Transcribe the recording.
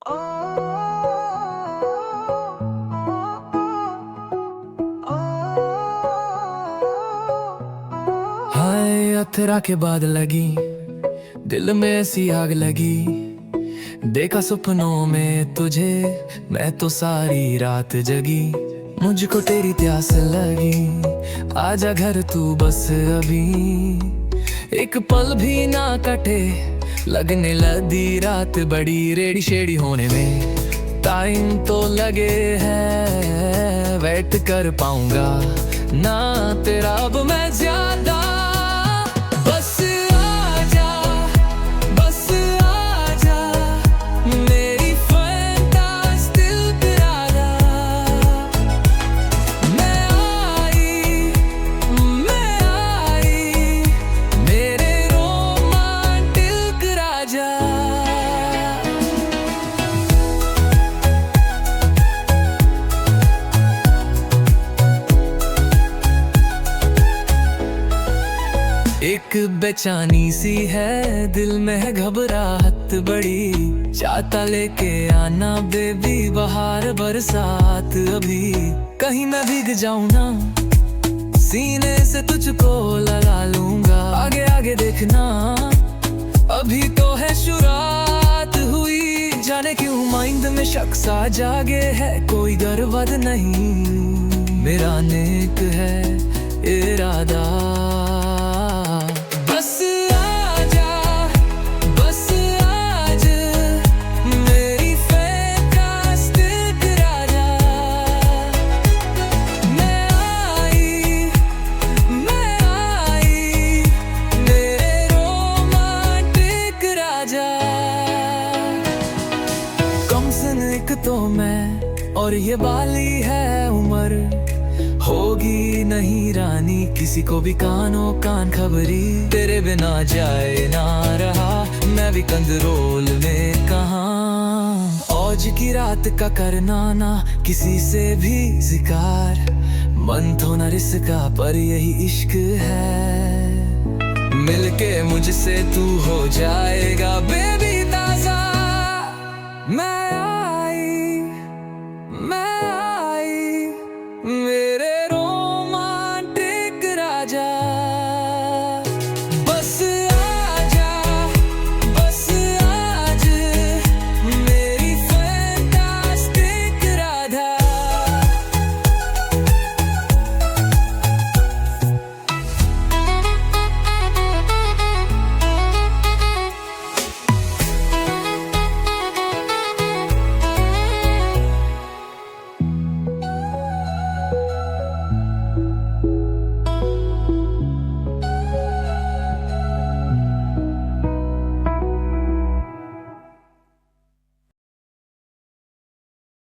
हाय अथरा के बाद लगी दिल में ऐसी आग लगी, देखा सपनों में तुझे मैं तो सारी रात जगी। मुझको तेरी प्यास लगी, आजा घर तू बस अभी, एक पल भी ना कटे लगने लगी रात बड़ी। रेडी शेडी होने में टाइम तो लगे है, वेट कर पाऊंगा ना तेरा अब मैं ज्यादा। बस आजा, बस आजा मेरी फैंटास्टिक राधा। मैं आई मेरे रोमांटिक राजा। एक बेचैनी सी है दिल में है घबराहट बड़ी, चाहता लेके आना बेबी बाहर बरसात अभी। कहीं मैं भीग जाऊं ना सीने से तुझको लगा लूंगा, आगे आगे देखना अभी तो है शुरुआत हुई। जाने क्यों माइंड में शक सा जागे है, कोई गरबद नहीं मेरा नेक है इरादा। एक तो मैं और ये बाली है उम्र, होगी नहीं रानी किसी को भी कानों कान खबरी। तेरे बिना जाए ना रहा मैं भी कंट्रोल में कहाँ। औज की रात का करना ना किसी से भी शिकार, मन तो न रिसका पर यही इश्क है। मिलके मुझसे तू हो जाएगा